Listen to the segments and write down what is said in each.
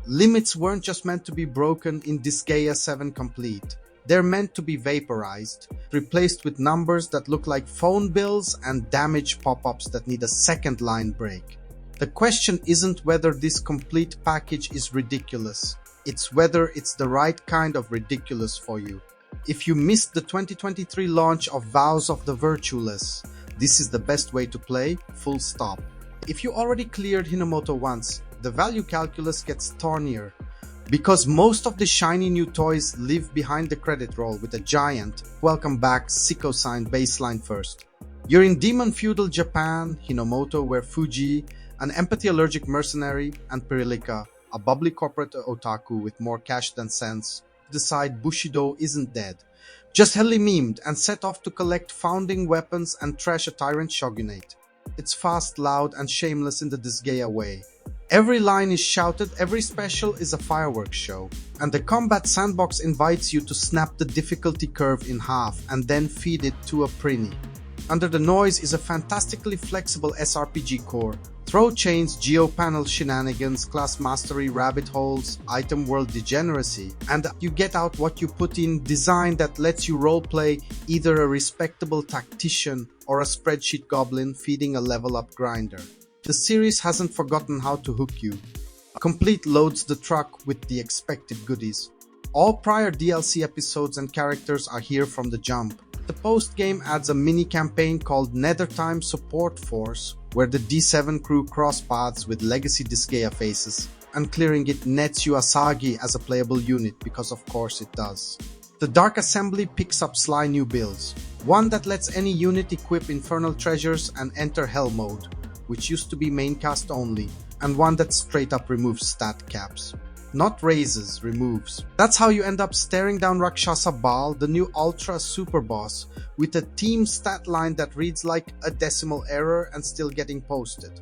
Limits weren't just meant to be broken in Disgaea 7 Complete. They're meant to be vaporized, replaced with numbers that look like phone bills and damaged pop-ups that need a second line break. The question isn't whether this complete package is ridiculous, it's whether it's the right kind of ridiculous for you. If you missed the 2023 launch of Vows of the Virtueless, this is the best way to play, full stop. If you already cleared Hinomoto once, the value calculus gets thornier, because most of the shiny new toys live behind the credit roll with a giant welcome back sicko sign baseline first. You're in demon feudal Japan, Hinomoto, where Fuji, an empathy-allergic mercenary, and Perilika, a bubbly corporate otaku with more cash than sense, decide Bushido isn't dead, just hella memed and set off to collect founding weapons and trash a tyrant shogunate. It's fast, loud, and shameless in the Disgaea way. Every line is shouted, every special is a fireworks show, and the combat sandbox invites you to snap the difficulty curve in half and then feed it to a prinny. Under the noise is a fantastically flexible SRPG core, throw chains, geo-panel shenanigans, class mastery, rabbit holes, item world degeneracy, and you get out what you put in, design that lets you roleplay either a respectable tactician or a spreadsheet goblin feeding a level up grinder. The series hasn't forgotten how to hook you. Complete loads the truck with the expected goodies. All prior DLC episodes and characters are here from the jump. The post-game adds a mini-campaign called Nethertime Support Force, where the D7 crew cross paths with legacy Disgaea faces, and clearing it nets you Asagi as a playable unit because of course it does. The Dark Assembly picks up sly new builds, one that lets any unit equip Infernal Treasures and enter Hell mode, which used to be maincast only, and one that straight up removes stat caps. Not raises, removes. That's how you end up staring down Rakshasa Baal, the new ultra superboss, with a team stat line that reads like a decimal error and still getting posted.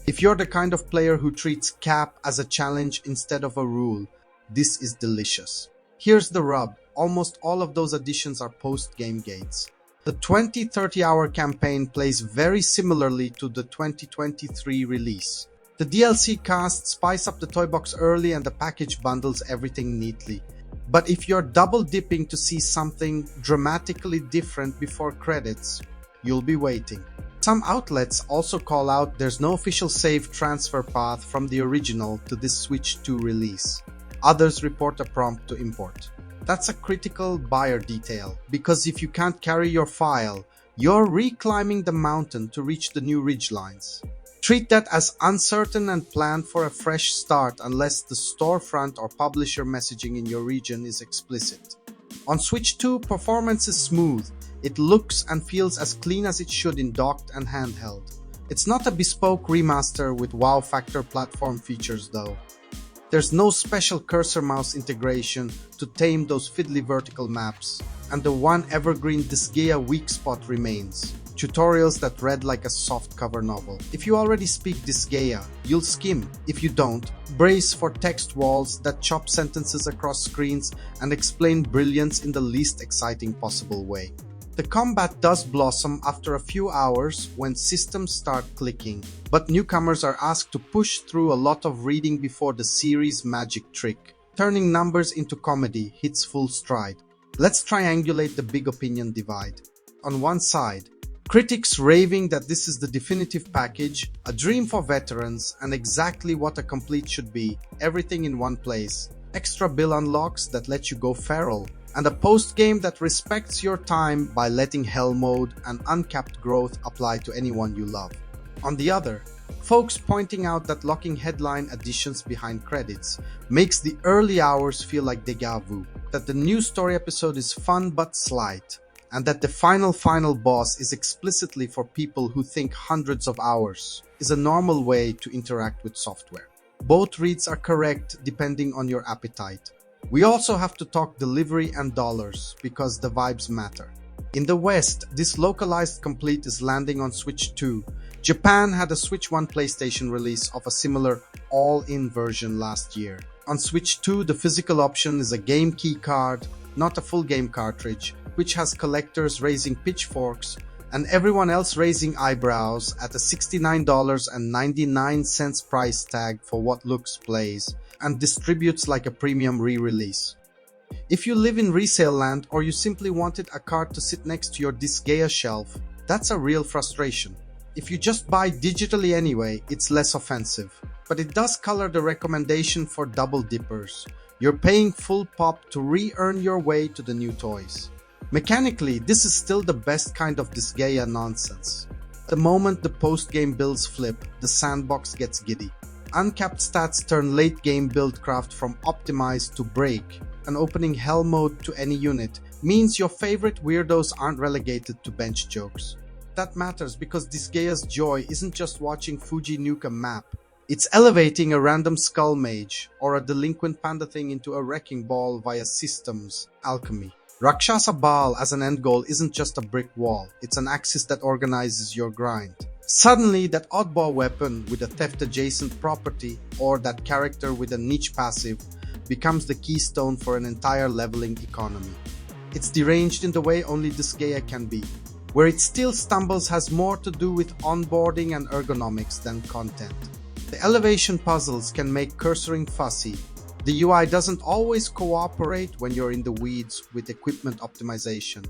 If you're the kind of player who treats cap as a challenge instead of a rule, this is delicious. Here's the rub, almost all of those additions are post-game gates. The 20-30 hour campaign plays very similarly to the 2023 release. The DLC casts spice up the toy box early and the package bundles everything neatly. But if you're double dipping to see something dramatically different before credits, you'll be waiting. Some outlets also call out there's no official save transfer path from the original to this Switch 2 release. Others report a prompt to import. That's a critical buyer detail, because if you can't carry your file, you're reclimbing the mountain to reach the new ridgelines. Treat that as uncertain and plan for a fresh start unless the storefront or publisher messaging in your region is explicit. On Switch 2, performance is smooth. It looks and feels as clean as it should in docked and handheld. It's not a bespoke remaster with wow factor platform features though. There's no special cursor mouse integration to tame those fiddly vertical maps, and the one evergreen Disgaea weak spot remains. Tutorials that read like a softcover novel. If you already speak Disgaea, you'll skim. If you don't, brace for text walls that chop sentences across screens and explain brilliance in the least exciting possible way. The combat does blossom after a few hours when systems start clicking, but newcomers are asked to push through a lot of reading before the series' magic trick. Turning numbers into comedy hits full stride. Let's triangulate the big opinion divide. On one side, critics raving that this is the definitive package, a dream for veterans, and exactly what a complete should be, everything in one place. Extra bill unlocks that let you go feral, and a post-game that respects your time by letting Hell mode and uncapped growth apply to anyone you love. On the other, folks pointing out that locking headline additions behind credits makes the early hours feel like déjà vu, that the new story episode is fun but slight, and that the final boss is explicitly for people who think hundreds of hours is a normal way to interact with software. Both reads are correct depending on your appetite. We also have to talk delivery and dollars, because the vibes matter. In the West, this localized complete is landing on Switch 2. Japan had a Switch 1 PlayStation release of a similar all-in version last year. On Switch 2, the physical option is a game key card, not a full game cartridge, which has collectors raising pitchforks and everyone else raising eyebrows at a $69.99 price tag for what looks plays, and distributes like a premium re-release. If you live in resale land or you simply wanted a card to sit next to your Disgaea shelf, that's a real frustration. If you just buy digitally anyway, it's less offensive. But it does color the recommendation for double dippers. You're paying full pop to re-earn your way to the new toys. Mechanically, this is still the best kind of Disgaea nonsense. The moment the post-game builds flip, the sandbox gets giddy. Uncapped stats turn late-game buildcraft from optimized to break, and opening hell mode to any unit means your favorite weirdos aren't relegated to bench jokes. That matters because Disgaea's joy isn't just watching Fuji nuke a map. It's elevating a random skull mage or a delinquent panda thing into a wrecking ball via systems alchemy. Rakshasa Baal as an end goal isn't just a brick wall, it's an axis that organizes your grind. Suddenly, that oddball weapon with a theft-adjacent property or that character with a niche passive becomes the keystone for an entire leveling economy. It's deranged in the way only Disgaea can be. Where it still stumbles has more to do with onboarding and ergonomics than content. The elevation puzzles can make cursoring fussy. The UI doesn't always cooperate when you're in the weeds with equipment optimization.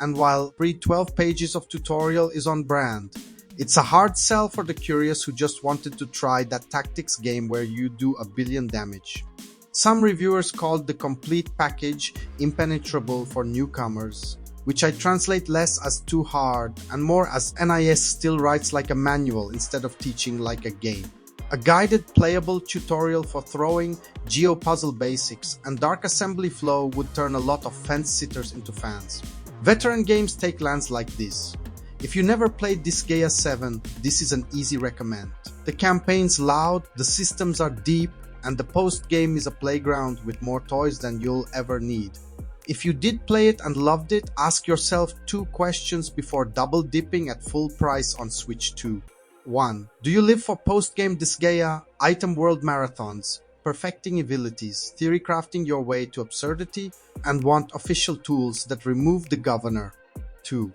And while read 12 pages of tutorial is on brand, it's a hard sell for the curious who just wanted to try that tactics game where you do a billion damage. Some reviewers called the complete package impenetrable for newcomers, which I translate less as too hard and more as NIS still writes like a manual instead of teaching like a game. A guided playable tutorial for throwing, geo-puzzle basics, and dark assembly flow would turn a lot of fence-sitters into fans. Veteran games take lands like this. If you never played Disgaea 7, this is an easy recommend. The campaign's loud, the systems are deep, and the post-game is a playground with more toys than you'll ever need. If you did play it and loved it, ask yourself 2 questions before double dipping at full price on Switch 2. 1. Do you live for post-game Disgaea, item world marathons, perfecting abilities, theory crafting your way to absurdity, and want official tools that remove the governor? 2.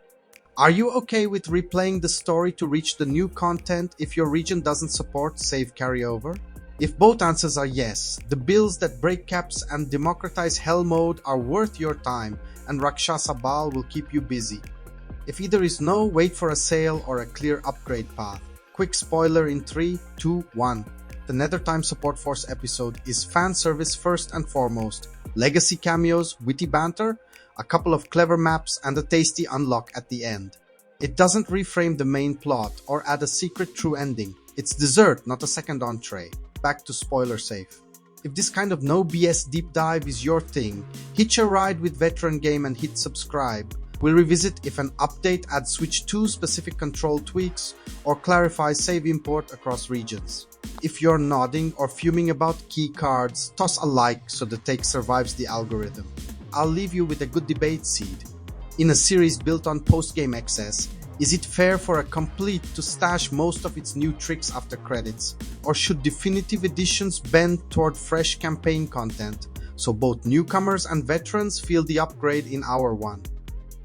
Are you okay with replaying the story to reach the new content if your region doesn't support save carryover? If both answers are yes, the builds that break caps and democratize hell mode are worth your time, and Rakshasa Baal will keep you busy. If either is no, wait for a sale or a clear upgrade path. Quick spoiler in 3, 2, 1. The Nethertime Support Force episode is fan service first and foremost. Legacy cameos, witty banter, a couple of clever maps, and a tasty unlock at the end. It doesn't reframe the main plot or add a secret true ending. It's dessert, not a second entree. Back to spoiler safe. If this kind of no BS deep dive is your thing, hitch a ride with Veteran Game and hit subscribe. We'll revisit if an update adds Switch 2 specific control tweaks or clarifies save import across regions. If you're nodding or fuming about key cards, toss a like so the take survives the algorithm. I'll leave you with a good debate seed. In a series built on post-game excess, is it fair for a complete to stash most of its new tricks after credits, or should definitive editions bend toward fresh campaign content so both newcomers and veterans feel the upgrade in Hour 1?